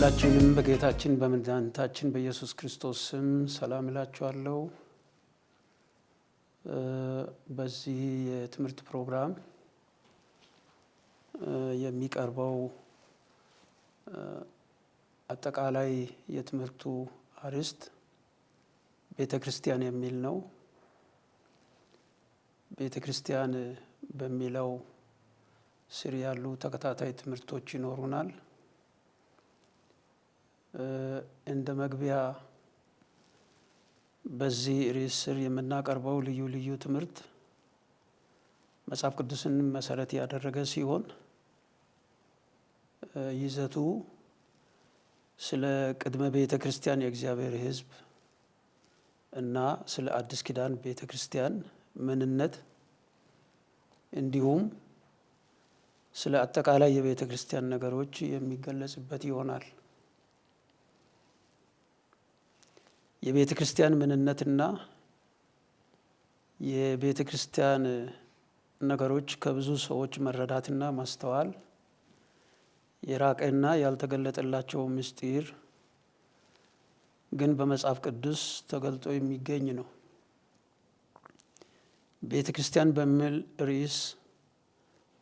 ሁላችንም በጌታችን በመድኃኒታችን በኢየሱስ ክርስቶስ ስም ሰላም እላችኋለሁ። በዚህ የትምህርት ፕሮግራም የሚቀርበው አጠቃላይ የትምህርቱ አርዕስት ቤተክርስቲያን የሚል ነው። ቤተክርስቲያን በሚለው ስር ያሉ ተከታታይ ትምህርቶች ይኖሩናል። እንደ መግቢያ በዚህ ርዕስ ስር የምናቀርበው ልዩ ልዩ ትምህርት መጽሐፍ ቅዱስን መሰረት ያደረገ ሲሆን ይዘቱ ስለ ቅድመ ቤተ ክርስቲያን የእግዚአብሔር ሕዝብ እና ስለ አዲስ ኪዳን ቤተ ክርስቲያን ምንነት እንዲሁም ስለ አጠቃላይ የቤተ ክርስቲያን ነገሮች የሚገለጽበት ይሆናል። የቤተ ክርስቲያን ምንነትና የቤተ ክርስቲያን ነገሮች ከብዙ ሰዎች መረዳትና ማስተዋል የራቀና ያልተገለጠላቸው ምስጢር ግን በመጽሐፍ ቅዱስ ተገልጦ የሚገኝ ነው። ቤተ ክርስቲያን በሚል ርዕስ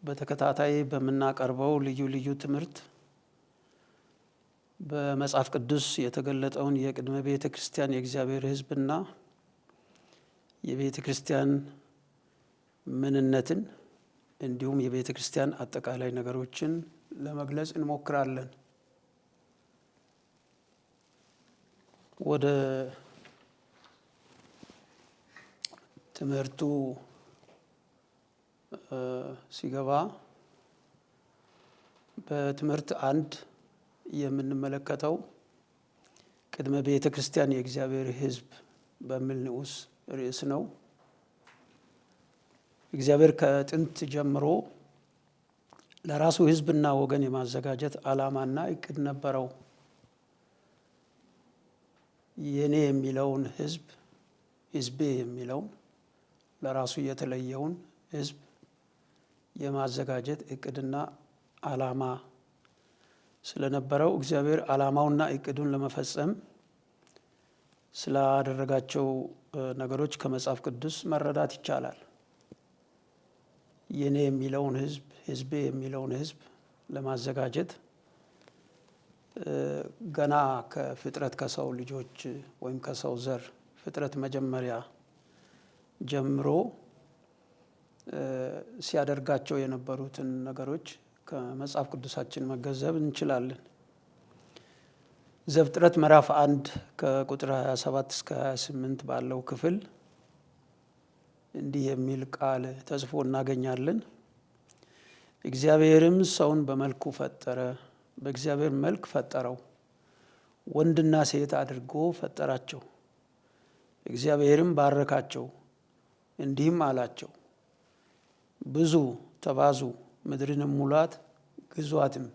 በተከታታይ በምናቀርበው ልዩ ልዩ ትምህርት በመጽሐፍ ቅዱስ የተገለጠውን የቅድመ ቤተ ክርስቲያን የእግዚአብሔር ሕዝብና የቤተ ክርስቲያን ምንነትን እንዲሁም የቤተ ክርስቲያን አጠቃላይ ነገሮችን ለመግለጽ እንሞክራለን። ወደ ትምህርቱ ሲገባ በትምህርት አንድ የምንመለከተው ቅድመ ቤተ ክርስቲያን የእግዚአብሔር ሕዝብ በሚል ንዑስ ርዕስ ነው። እግዚአብሔር ከጥንት ጀምሮ ለራሱ ሕዝብና ወገን የማዘጋጀት ዓላማና እቅድ ነበረው። የኔ የሚለውን ሕዝብ ሕዝቤ የሚለውን ለራሱ የተለየውን ሕዝብ የማዘጋጀት እቅድና ዓላማ ስለነበረው እግዚአብሔር ዓላማውና እቅዱን ለመፈጸም ስላደረጋቸው ነገሮች ከመጽሐፍ ቅዱስ መረዳት ይቻላል። የኔ የሚለውን ሕዝብ ሕዝቤ የሚለውን ሕዝብ ለማዘጋጀት ገና ከፍጥረት ከሰው ልጆች ወይም ከሰው ዘር ፍጥረት መጀመሪያ ጀምሮ ሲያደርጋቸው የነበሩትን ነገሮች ከመጽሐፍ ቅዱሳችን መገንዘብ እንችላለን። ዘፍጥረት ምዕራፍ 1 ከቁጥር 27 እስከ 28 ባለው ክፍል እንዲህ የሚል ቃል ተጽፎ እናገኛለን። እግዚአብሔርም ሰውን በመልኩ ፈጠረ፣ በእግዚአብሔር መልክ ፈጠረው፣ ወንድና ሴት አድርጎ ፈጠራቸው። እግዚአብሔርም ባረካቸው፣ እንዲህም አላቸው፣ ብዙ ተባዙ፣ ምድርንም ሙላት፣ ግዟትም።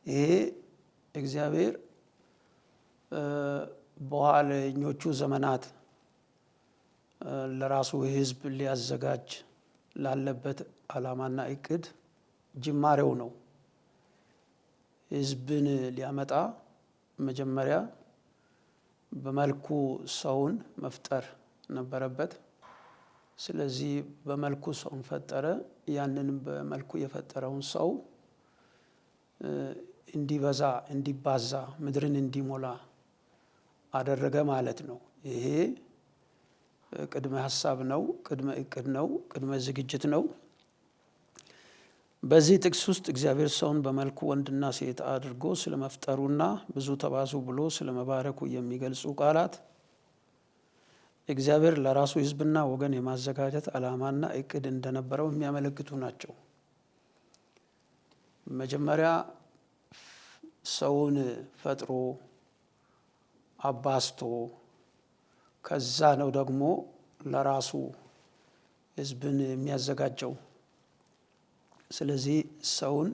ይሄ እግዚአብሔር በኋለኞቹ ዘመናት ለራሱ ሕዝብ ሊያዘጋጅ ላለበት ዓላማና እቅድ ጅማሬው ነው። ሕዝብን ሊያመጣ መጀመሪያ በመልኩ ሰውን መፍጠር ነበረበት። ስለዚህ በመልኩ ሰውን ፈጠረ። ያንን በመልኩ የፈጠረውን ሰው እንዲበዛ፣ እንዲባዛ፣ ምድርን እንዲሞላ አደረገ ማለት ነው። ይሄ ቅድመ ሀሳብ ነው፣ ቅድመ እቅድ ነው፣ ቅድመ ዝግጅት ነው። በዚህ ጥቅስ ውስጥ እግዚአብሔር ሰውን በመልኩ ወንድና ሴት አድርጎ ስለመፍጠሩና ብዙ ተባዙ ብሎ ስለመባረኩ የሚገልጹ ቃላት እግዚአብሔር ለራሱ ሕዝብና ወገን የማዘጋጀት ዓላማና እቅድ እንደነበረው የሚያመለክቱ ናቸው። መጀመሪያ ሰውን ፈጥሮ አባስቶ ከዛ ነው ደግሞ ለራሱ ሕዝብን የሚያዘጋጀው። ስለዚህ ሰውን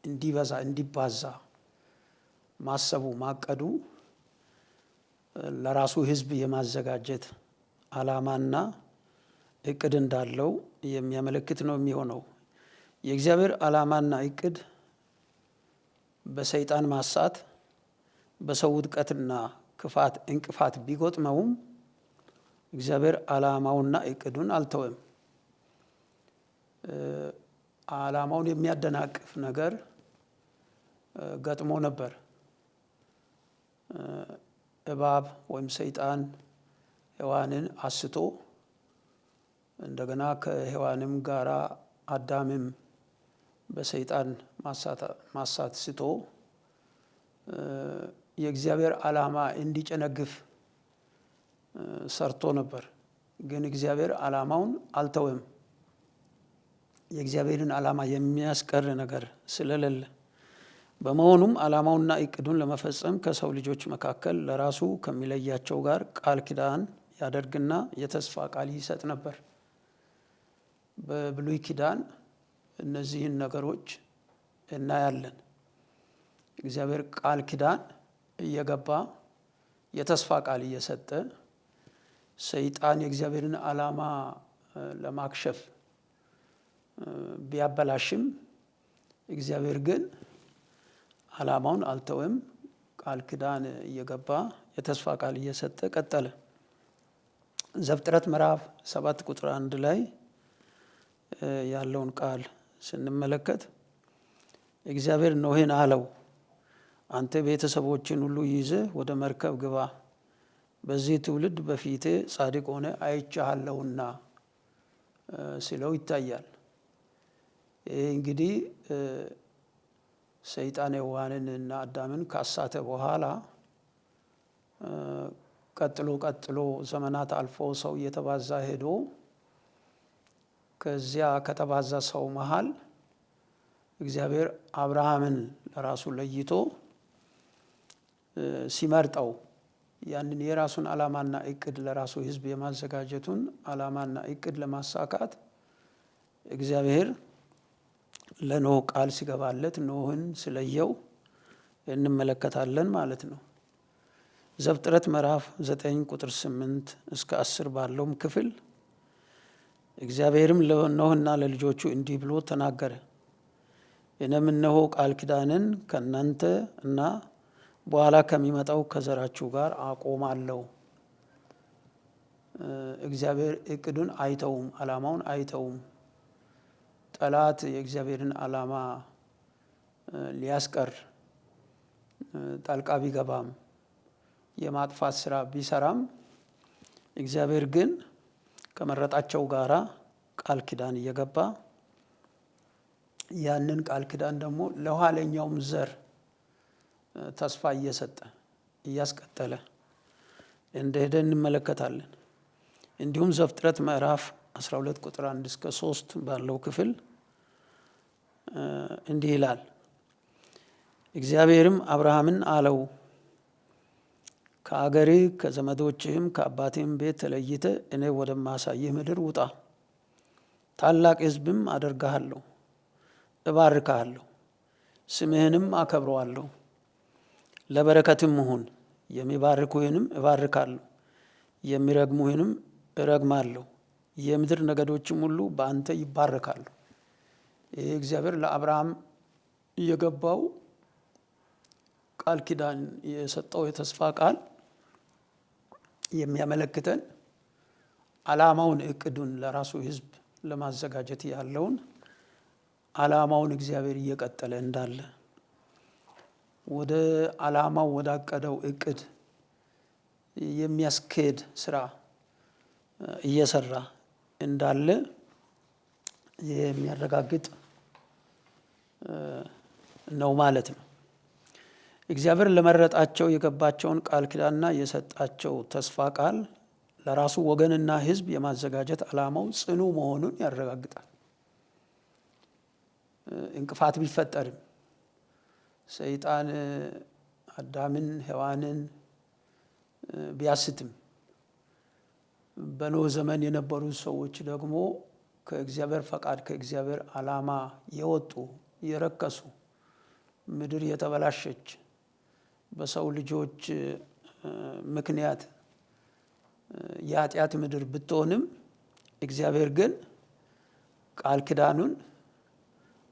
እንዲበዛ፣ እንዲባዛ ማሰቡ፣ ማቀዱ ለራሱ ሕዝብ የማዘጋጀት ዓላማና እቅድ እንዳለው የሚያመለክት ነው የሚሆነው። የእግዚአብሔር ዓላማና እቅድ በሰይጣን ማሳት በሰው ውድቀትና ክፋት እንቅፋት ቢጎጥመውም እግዚአብሔር ዓላማውና እቅዱን አልተወም። ዓላማውን የሚያደናቅፍ ነገር ገጥሞ ነበር። እባብ ወይም ሰይጣን ሔዋንን አስቶ እንደገና ከሔዋንም ጋራ አዳምም በሰይጣን ማሳት ስቶ የእግዚአብሔር ዓላማ እንዲጨነግፍ ሰርቶ ነበር። ግን እግዚአብሔር ዓላማውን አልተወም። የእግዚአብሔርን ዓላማ የሚያስቀር ነገር ስለሌለ፣ በመሆኑም ዓላማውና እቅዱን ለመፈጸም ከሰው ልጆች መካከል ለራሱ ከሚለያቸው ጋር ቃል ኪዳን ያደርግና የተስፋ ቃል ይሰጥ ነበር። በብሉይ ኪዳን እነዚህን ነገሮች እናያለን። እግዚአብሔር ቃል ኪዳን እየገባ የተስፋ ቃል እየሰጠ ሰይጣን የእግዚአብሔርን ዓላማ ለማክሸፍ ቢያበላሽም እግዚአብሔር ግን ዓላማውን አልተወም። ቃል ኪዳን እየገባ የተስፋ ቃል እየሰጠ ቀጠለ። ዘፍጥረት ምዕራፍ 7 ቁጥር 1 ላይ ያለውን ቃል ስንመለከት እግዚአብሔር ኖኅን አለው፣ አንተ ቤተሰቦችን ሁሉ ይዘህ ወደ መርከብ ግባ፣ በዚህ ትውልድ በፊቴ ጻድቅ ሆነ አይቼሃለሁና ሲለው ይታያል። ይህ እንግዲህ ሰይጣን ሔዋንን እና አዳምን ካሳተ በኋላ ቀጥሎ ዘመናት አልፎ ሰው እየተባዛ ሄዶ ከዚያ ከተባዛ ሰው መሃል እግዚአብሔር አብርሃምን ለራሱ ለይቶ ሲመርጠው ያንን የራሱን ዓላማና እቅድ ለራሱ ሕዝብ የማዘጋጀቱን ዓላማና እቅድ ለማሳካት እግዚአብሔር ለኖህ ቃል ሲገባለት ኖህን ስለየው እንመለከታለን ማለት ነው። ዘፍጥረት ምዕራፍ 9 ቁጥር 8 እስከ 10 ባለውም ክፍል እግዚአብሔርም ለኖህና ለልጆቹ እንዲህ ብሎ ተናገረ፣ እኔም እነሆ ቃል ኪዳንን ከእናንተ እና በኋላ ከሚመጣው ከዘራችሁ ጋር አቆማለሁ። እግዚአብሔር እቅዱን አይተውም፣ ዓላማውን አይተውም። ጠላት የእግዚአብሔርን ዓላማ ሊያስቀር ጣልቃ ቢገባም የማጥፋት ስራ ቢሰራም እግዚአብሔር ግን ከመረጣቸው ጋራ ቃል ኪዳን እየገባ ያንን ቃል ኪዳን ደግሞ ለኋለኛውም ዘር ተስፋ እየሰጠ እያስቀጠለ እንደሄደ እንመለከታለን። እንዲሁም ዘፍጥረት ምዕራፍ 12 ቁጥር 1 እስከ 3 ባለው ክፍል እንዲህ ይላል፣ እግዚአብሔርም አብርሃምን አለው፣ ከአገርህ ከዘመዶችህም ከአባትህም ቤት ተለይተህ እኔ ወደማሳይህ ምድር ውጣ፣ ታላቅ ሕዝብም አደርግሃለሁ፣ እባርክሃለሁ፣ ስምህንም አከብረዋለሁ፣ ለበረከትም ሁን። የሚባርኩህንም እባርካለሁ፣ የሚረግሙህንም እረግማለሁ፣ የምድር ነገዶችም ሁሉ በአንተ ይባረካሉ። ይህ እግዚአብሔር ለአብርሃም የገባው ቃል ኪዳን የሰጠው የተስፋ ቃል የሚያመለክተን ዓላማውን እቅዱን ለራሱ ሕዝብ ለማዘጋጀት ያለውን ዓላማውን እግዚአብሔር እየቀጠለ እንዳለ ወደ ዓላማው ወዳቀደው እቅድ የሚያስኬድ ስራ እየሰራ እንዳለ የሚያረጋግጥ ነው ማለት ነው። እግዚአብሔር ለመረጣቸው የገባቸውን ቃል ኪዳንና የሰጣቸው ተስፋ ቃል ለራሱ ወገንና ሕዝብ የማዘጋጀት ዓላማው ጽኑ መሆኑን ያረጋግጣል። እንቅፋት ቢፈጠርም ሰይጣን አዳምን ሔዋንን ቢያስትም በኖህ ዘመን የነበሩ ሰዎች ደግሞ ከእግዚአብሔር ፈቃድ ከእግዚአብሔር ዓላማ የወጡ የረከሱ ምድር የተበላሸች በሰው ልጆች ምክንያት የኃጢአት ምድር ብትሆንም እግዚአብሔር ግን ቃል ኪዳኑን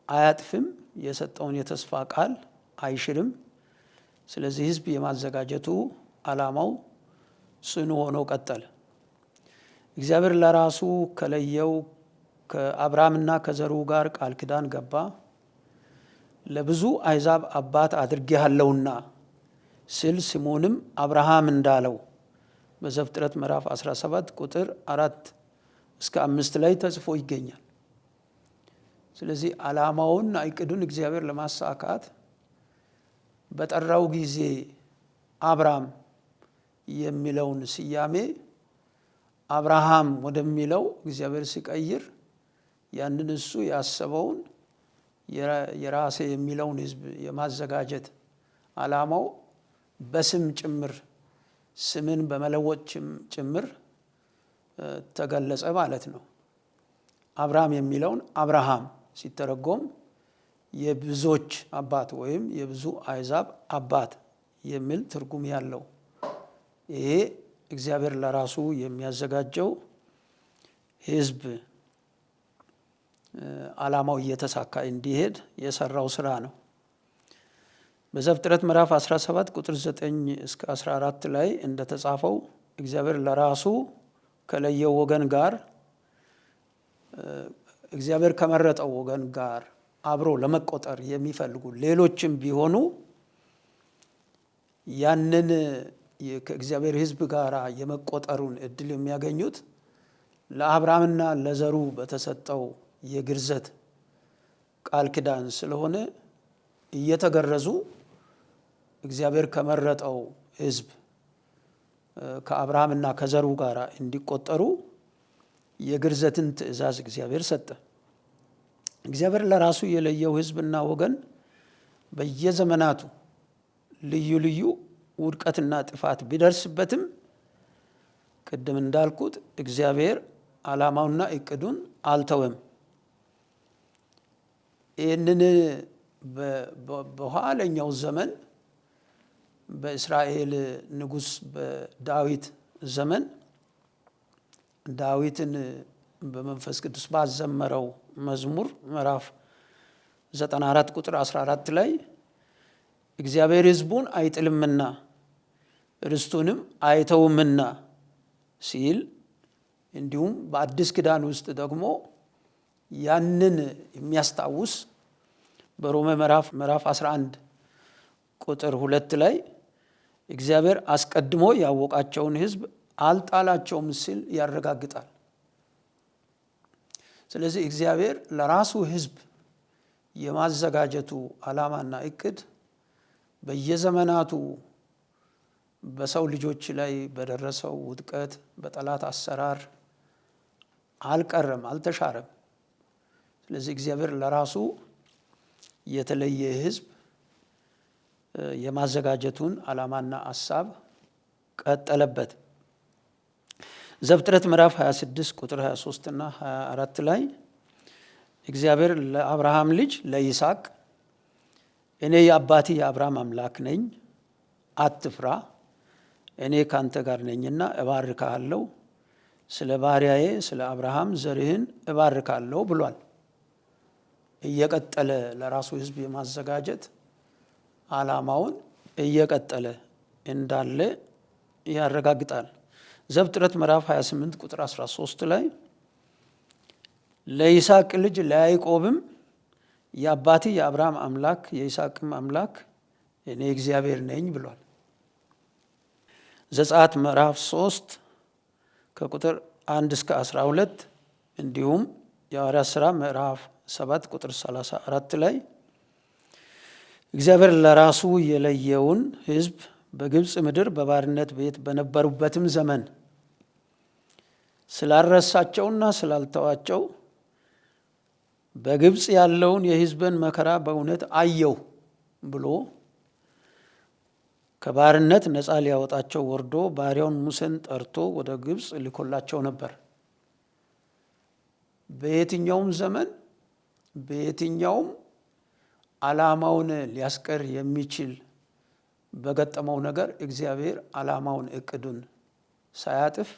አያጥፍም። የሰጠውን የተስፋ ቃል አይሽርም። ስለዚህ ህዝብ የማዘጋጀቱ ዓላማው ጽኑ ሆኖ ቀጠለ። እግዚአብሔር ለራሱ ከለየው ከአብርሃምና ከዘሩ ጋር ቃል ኪዳን ገባ። ለብዙ አሕዛብ አባት አድርጌሃለሁና ሲል ስሙንም አብርሃም እንዳለው በዘፍጥረት ምዕራፍ 17 ቁጥር 4 እስከ 5 ላይ ተጽፎ ይገኛል። ስለዚህ ዓላማውንና እቅዱን እግዚአብሔር ለማሳካት በጠራው ጊዜ አብርሃም የሚለውን ስያሜ አብርሃም ወደሚለው እግዚአብሔር ሲቀይር ያንን እሱ ያሰበውን የራሴ የሚለውን ህዝብ የማዘጋጀት ዓላማው በስም ጭምር ስምን በመለወጥ ጭምር ተገለጸ ማለት ነው። አብርሃም የሚለውን አብርሃም ሲተረጎም የብዙዎች አባት ወይም የብዙ አሕዛብ አባት የሚል ትርጉም ያለው ይሄ እግዚአብሔር ለራሱ የሚያዘጋጀው ህዝብ ዓላማው እየተሳካ እንዲሄድ የሰራው ስራ ነው። በዘፍጥረት ምዕራፍ 17 ቁጥር 9 እስከ 14 ላይ እንደተጻፈው እግዚአብሔር ለራሱ ከለየው ወገን ጋር እግዚአብሔር ከመረጠው ወገን ጋር አብሮ ለመቆጠር የሚፈልጉ ሌሎችም ቢሆኑ ያንን ከእግዚአብሔር ህዝብ ጋር የመቆጠሩን እድል የሚያገኙት ለአብርሃምና ለዘሩ በተሰጠው የግርዘት ቃል ኪዳን ስለሆነ እየተገረዙ እግዚአብሔር ከመረጠው ህዝብ ከአብርሃምና ከዘሩ ጋር እንዲቆጠሩ የግርዘትን ትእዛዝ እግዚአብሔር ሰጠ። እግዚአብሔር ለራሱ የለየው ህዝብና ወገን በየዘመናቱ ልዩ ልዩ ውድቀትና ጥፋት ቢደርስበትም ቅድም እንዳልኩት እግዚአብሔር ዓላማውና እቅዱን አልተወም። ይህንን በኋለኛው ዘመን በእስራኤል ንጉሥ በዳዊት ዘመን ዳዊትን በመንፈስ ቅዱስ ባዘመረው መዝሙር ምዕራፍ 94 ቁጥር 14 ላይ እግዚአብሔር ህዝቡን አይጥልምና ርስቱንም አይተውምና ሲል፣ እንዲሁም በአዲስ ኪዳን ውስጥ ደግሞ ያንን የሚያስታውስ በሮሜ ምዕራፍ 11 ቁጥር 2 ላይ እግዚአብሔር አስቀድሞ ያወቃቸውን ህዝብ አልጣላቸውም ሲል ያረጋግጣል። ስለዚህ እግዚአብሔር ለራሱ ህዝብ የማዘጋጀቱ ዓላማና እቅድ በየዘመናቱ በሰው ልጆች ላይ በደረሰው ውድቀት በጠላት አሰራር አልቀረም፣ አልተሻረም። ስለዚህ እግዚአብሔር ለራሱ የተለየ ህዝብ የማዘጋጀቱን ዓላማና ሐሳብ ቀጠለበት። ዘፍጥረት ምዕራፍ 26 ቁጥር 23 እና 24 ላይ እግዚአብሔር ለአብርሃም ልጅ ለይስሐቅ እኔ የአባትህ የአብርሃም አምላክ ነኝ፣ አትፍራ፣ እኔ ካንተ ጋር ነኝና እባርካለሁ፣ ስለ ባሪያዬ ስለ አብርሃም ዘርህን እባርካለሁ ብሏል። እየቀጠለ ለራሱ ህዝብ የማዘጋጀት ዓላማውን እየቀጠለ እንዳለ ያረጋግጣል። ዘፍጥረት ምዕራፍ 28 ቁጥር 13 ላይ ለይስሐቅ ልጅ ለያዕቆብም የአባትህ የአብርሃም አምላክ የይስሐቅም አምላክ እኔ እግዚአብሔር ነኝ ብሏል። ዘጸአት ምዕራፍ 3 ከቁጥር 1 እስከ 12 እንዲሁም የሐዋርያት ሥራ ምዕራፍ 7 ቁጥር 34 ላይ እግዚአብሔር ለራሱ የለየውን ህዝብ በግብፅ ምድር በባርነት ቤት በነበሩበትም ዘመን ስላልረሳቸውና ስላልተዋቸው በግብፅ ያለውን የህዝብን መከራ በእውነት አየሁ ብሎ ከባርነት ነፃ ሊያወጣቸው ወርዶ ባሪያውን ሙሴን ጠርቶ ወደ ግብፅ ልኮላቸው ነበር። በየትኛውም ዘመን በየትኛውም ዓላማውን ሊያስቀር የሚችል በገጠመው ነገር እግዚአብሔር ዓላማውን እቅዱን ሳያጥፍ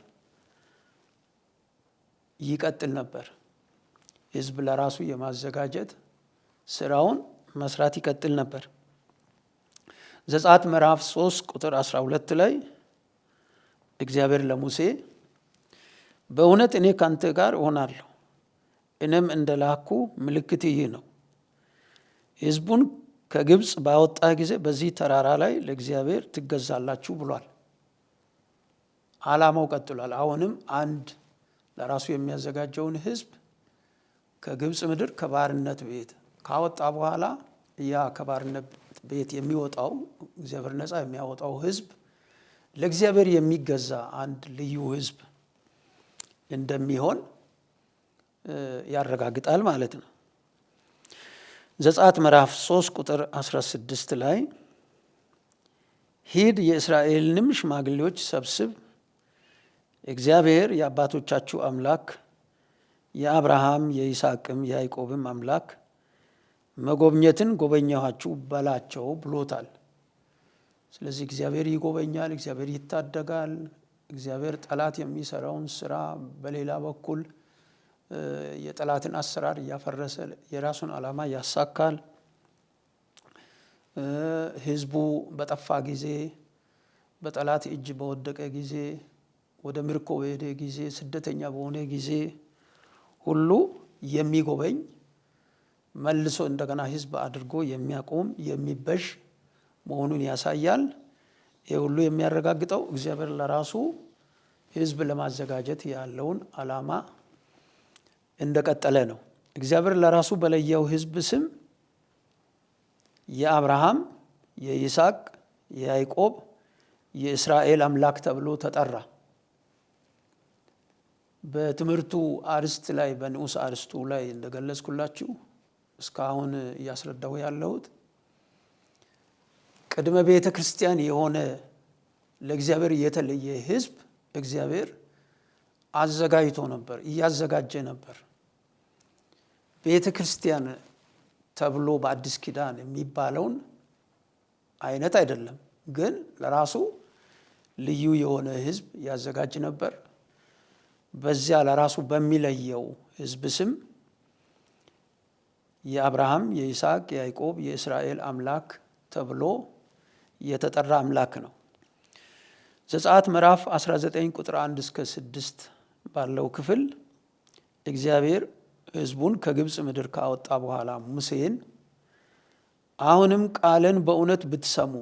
ይቀጥል ነበር። ህዝብ ለራሱ የማዘጋጀት ስራውን መስራት ይቀጥል ነበር። ዘጸአት ምዕራፍ 3 ቁጥር 12 ላይ እግዚአብሔር ለሙሴ በእውነት እኔ ካንተ ጋር እሆናለሁ፣ እኔም እንደላኩ ምልክት ይህ ነው፣ ሕዝቡን ከግብፅ ባወጣህ ጊዜ በዚህ ተራራ ላይ ለእግዚአብሔር ትገዛላችሁ ብሏል። ዓላማው ቀጥሏል። አሁንም አንድ ለራሱ የሚያዘጋጀውን ሕዝብ ከግብፅ ምድር ከባርነት ቤት ካወጣ በኋላ ያ ከባርነት ቤት የሚወጣው እግዚአብሔር ነፃ የሚያወጣው ሕዝብ ለእግዚአብሔር የሚገዛ አንድ ልዩ ሕዝብ እንደሚሆን ያረጋግጣል ማለት ነው። ዘጸአት ምዕራፍ 3 ቁጥር 16 ላይ ሂድ የእስራኤልንም ሽማግሌዎች ሰብስብ፣ እግዚአብሔር የአባቶቻችሁ አምላክ የአብርሃም የይስሐቅም የያዕቆብም አምላክ መጎብኘትን ጎበኘኋችሁ በላቸው ብሎታል። ስለዚህ እግዚአብሔር ይጎበኛል፣ እግዚአብሔር ይታደጋል። እግዚአብሔር ጠላት የሚሰራውን ስራ በሌላ በኩል የጠላትን አሰራር እያፈረሰ የራሱን ዓላማ ያሳካል። ሕዝቡ በጠፋ ጊዜ፣ በጠላት እጅ በወደቀ ጊዜ፣ ወደ ምርኮ በሄደ ጊዜ፣ ስደተኛ በሆነ ጊዜ ሁሉ የሚጎበኝ መልሶ እንደገና ሕዝብ አድርጎ የሚያቆም የሚበዥ መሆኑን ያሳያል። ይህ ሁሉ የሚያረጋግጠው እግዚአብሔር ለራሱ ሕዝብ ለማዘጋጀት ያለውን ዓላማ እንደቀጠለ ነው። እግዚአብሔር ለራሱ በለየው ሕዝብ ስም የአብርሃም የይስሐቅ የያዕቆብ የእስራኤል አምላክ ተብሎ ተጠራ። በትምህርቱ አርስት ላይ በንዑስ አርስቱ ላይ እንደገለጽኩላችሁ እስካሁን እያስረዳሁ ያለሁት ቅድመ ቤተ ክርስቲያን የሆነ ለእግዚአብሔር የተለየ ሕዝብ እግዚአብሔር አዘጋጅቶ ነበር፣ እያዘጋጀ ነበር። ቤተ ክርስቲያን ተብሎ በአዲስ ኪዳን የሚባለውን አይነት አይደለም፣ ግን ለራሱ ልዩ የሆነ ሕዝብ ያዘጋጅ ነበር። በዚያ ለራሱ በሚለየው ሕዝብ ስም የአብርሃም የይስሐቅ የያዕቆብ የእስራኤል አምላክ ተብሎ የተጠራ አምላክ ነው። ዘጸአት ምዕራፍ 19 ቁጥር 1 እስከ 6 ባለው ክፍል እግዚአብሔር ሕዝቡን ከግብፅ ምድር ካወጣ በኋላ ሙሴን አሁንም ቃልን በእውነት ብትሰሙ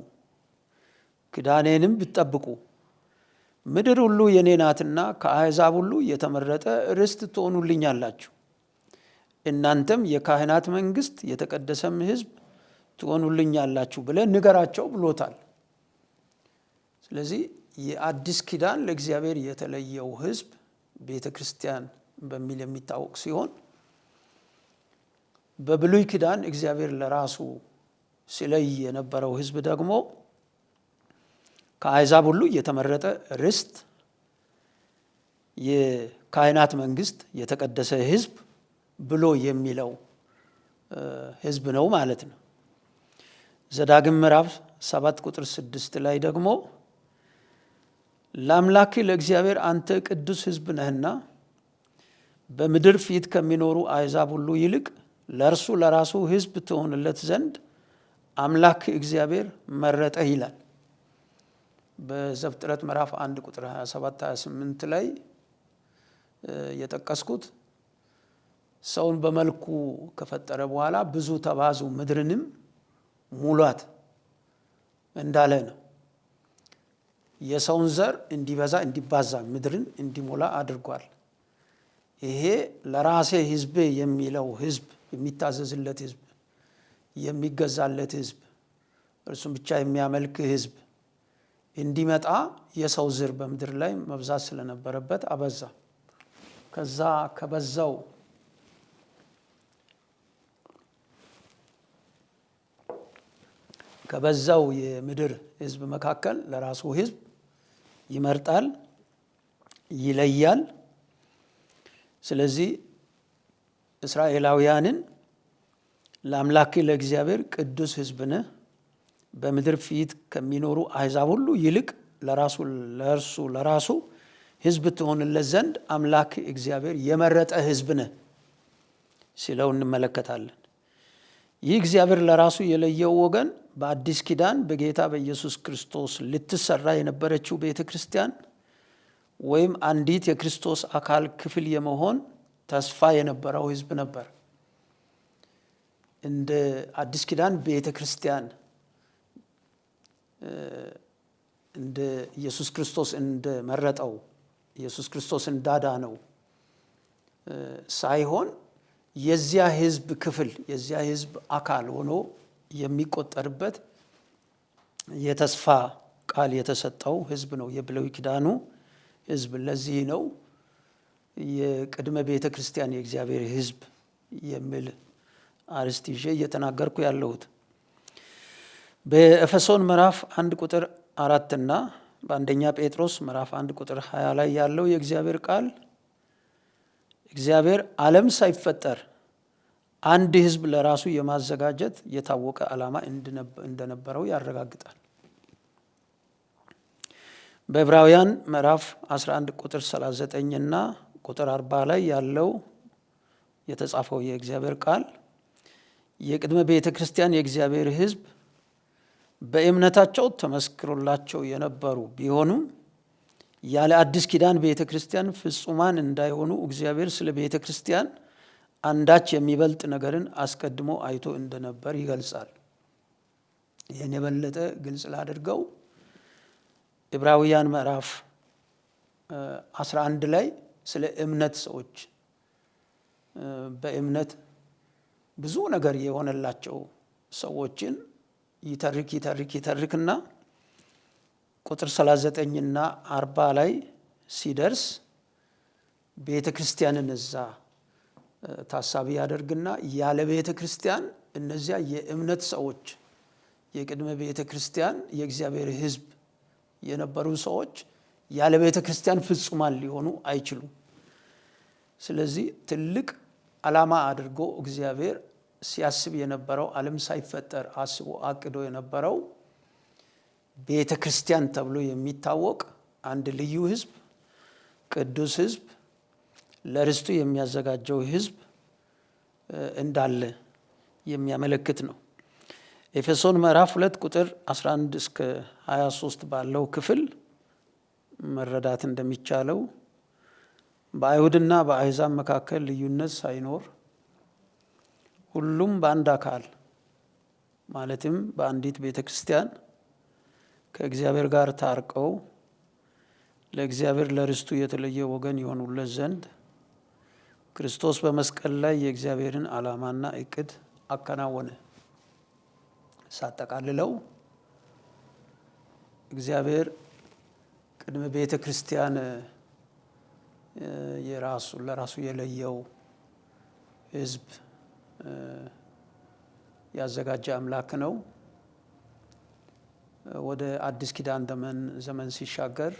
ኪዳኔንም ብትጠብቁ ምድር ሁሉ የኔ ናትና ከአሕዛብ ሁሉ የተመረጠ ርስት ትሆኑልኛላችሁ፣ እናንተም የካህናት መንግስት የተቀደሰም ሕዝብ ትሆኑልኛላችሁ ብለህ ንገራቸው ብሎታል። ስለዚህ የአዲስ ኪዳን ለእግዚአብሔር የተለየው ሕዝብ ቤተ ክርስቲያን በሚል የሚታወቅ ሲሆን በብሉይ ኪዳን እግዚአብሔር ለራሱ ሲለይ የነበረው ሕዝብ ደግሞ ከአሕዛብ ሁሉ የተመረጠ ርስት፣ የካህናት መንግስት፣ የተቀደሰ ሕዝብ ብሎ የሚለው ሕዝብ ነው ማለት ነው። ዘዳግም ምዕራፍ 7 ቁጥር 6 ላይ ደግሞ ለአምላክ ለእግዚአብሔር አንተ ቅዱስ ሕዝብ ነህና በምድር ፊት ከሚኖሩ አሕዛብ ሁሉ ይልቅ ለእርሱ ለራሱ ሕዝብ ትሆንለት ዘንድ አምላክ እግዚአብሔር መረጠህ ይላል። በዘፍጥረት ምዕራፍ 1 ቁጥር 27-28 ላይ የጠቀስኩት ሰውን በመልኩ ከፈጠረ በኋላ ብዙ ተባዙ ምድርንም ሙሏት እንዳለ ነው። የሰውን ዘር እንዲበዛ እንዲባዛ ምድርን እንዲሞላ አድርጓል። ይሄ ለራሴ ሕዝቤ የሚለው ሕዝብ፣ የሚታዘዝለት ሕዝብ፣ የሚገዛለት ሕዝብ፣ እርሱም ብቻ የሚያመልክ ሕዝብ እንዲመጣ የሰው ዘር በምድር ላይ መብዛት ስለነበረበት አበዛ። ከዛ ከበዛው የምድር ሕዝብ መካከል ለራሱ ሕዝብ ይመርጣል፣ ይለያል። ስለዚህ እስራኤላውያንን ለአምላክ ለእግዚአብሔር ቅዱስ ሕዝብ ነህ፣ በምድር ፊት ከሚኖሩ አሕዛብ ሁሉ ይልቅ ለራሱ ሕዝብ ትሆንለት ዘንድ አምላክ እግዚአብሔር የመረጠ ሕዝብ ነህ ሲለው እንመለከታለን። ይህ እግዚአብሔር ለራሱ የለየው ወገን በአዲስ ኪዳን በጌታ በኢየሱስ ክርስቶስ ልትሰራ የነበረችው ቤተ ክርስቲያን ወይም አንዲት የክርስቶስ አካል ክፍል የመሆን ተስፋ የነበረው ሕዝብ ነበር። እንደ አዲስ ኪዳን ቤተ ክርስቲያን እንደ ኢየሱስ ክርስቶስ እንደመረጠው ኢየሱስ ክርስቶስ እንዳዳነው ሳይሆን የዚያ ሕዝብ ክፍል የዚያ ሕዝብ አካል ሆኖ የሚቆጠርበት የተስፋ ቃል የተሰጠው ሕዝብ ነው የብሉይ ኪዳኑ ሕዝብ። ለዚህ ነው የቅድመ ቤተ ክርስቲያን የእግዚአብሔር ሕዝብ የሚል አርስት ይዤ እየተናገርኩ ያለሁት። በኤፌሶን ምዕራፍ 1 ቁጥር 4 እና በአንደኛ ጴጥሮስ ምዕራፍ 1 ቁጥር 20 ላይ ያለው የእግዚአብሔር ቃል እግዚአብሔር ዓለም ሳይፈጠር አንድ ሕዝብ ለራሱ የማዘጋጀት የታወቀ ዓላማ እንደነበረው ያረጋግጣል። በዕብራውያን ምዕራፍ 11 ቁጥር 39 እና ቁጥር 40 ላይ ያለው የተጻፈው የእግዚአብሔር ቃል የቅድመ ቤተ ክርስቲያን የእግዚአብሔር ሕዝብ በእምነታቸው ተመስክሮላቸው የነበሩ ቢሆኑም ያለ አዲስ ኪዳን ቤተ ክርስቲያን ፍጹማን እንዳይሆኑ እግዚአብሔር ስለ ቤተ ክርስቲያን አንዳች የሚበልጥ ነገርን አስቀድሞ አይቶ እንደነበር ይገልጻል። ይህን የበለጠ ግልጽ ላድርገው። ዕብራውያን ምዕራፍ 11 ላይ ስለ እምነት ሰዎች በእምነት ብዙ ነገር የሆነላቸው ሰዎችን ይተርክና ቁጥር 39 እና 40 ላይ ሲደርስ ቤተ ክርስቲያንን እዛ ታሳቢ ያደርግና ያለ ቤተ ክርስቲያን እነዚያ የእምነት ሰዎች የቅድመ ቤተ ክርስቲያን የእግዚአብሔር ሕዝብ የነበሩ ሰዎች ያለ ቤተ ክርስቲያን ፍጹማን ሊሆኑ አይችሉም። ስለዚህ ትልቅ ዓላማ አድርጎ እግዚአብሔር ሲያስብ የነበረው ዓለም ሳይፈጠር አስቦ አቅዶ የነበረው ቤተ ክርስቲያን ተብሎ የሚታወቅ አንድ ልዩ ሕዝብ ቅዱስ ሕዝብ ለርስቱ የሚያዘጋጀው ሕዝብ እንዳለ የሚያመለክት ነው። ኤፌሶን ምዕራፍ 2 ቁጥር 11 እስከ 23 ባለው ክፍል መረዳት እንደሚቻለው በአይሁድና በአሕዛብ መካከል ልዩነት ሳይኖር ሁሉም በአንድ አካል ማለትም በአንዲት ቤተ ክርስቲያን ከእግዚአብሔር ጋር ታርቀው ለእግዚአብሔር ለርስቱ የተለየ ወገን የሆኑለት ዘንድ ክርስቶስ በመስቀል ላይ የእግዚአብሔርን ዓላማና እቅድ አከናወነ። ሳጠቃልለው እግዚአብሔር ቅድመ ቤተ ክርስቲያን ለራሱ የለየው ሕዝብ ያዘጋጀ አምላክ ነው። ወደ አዲስ ኪዳን ዘመን ሲሻገር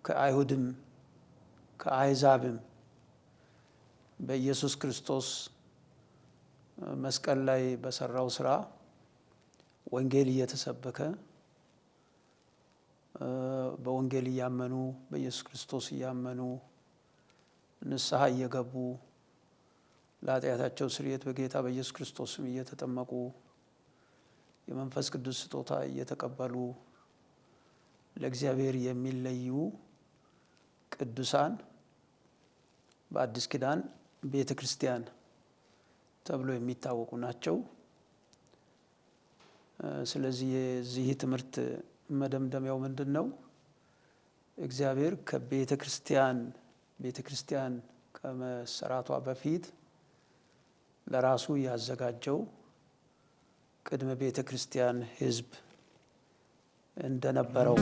ከአይሁድም ከአሕዛብም በኢየሱስ ክርስቶስ መስቀል ላይ በሰራው ስራ ወንጌል እየተሰበከ በወንጌል እያመኑ በኢየሱስ ክርስቶስ እያመኑ ንስሐ እየገቡ ለኃጢአታቸው ስርየት በጌታ በኢየሱስ ክርስቶስም እየተጠመቁ የመንፈስ ቅዱስ ስጦታ እየተቀበሉ ለእግዚአብሔር የሚለዩ ቅዱሳን በአዲስ ኪዳን ቤተ ክርስቲያን ተብሎ የሚታወቁ ናቸው። ስለዚህ የዚህ ትምህርት መደምደሚያው ምንድን ነው? እግዚአብሔር ከቤተ ክርስቲያን ከመሰራቷ በፊት ለራሱ ያዘጋጀው ቅድመ ቤተ ክርስቲያን ሕዝብ እንደነበረው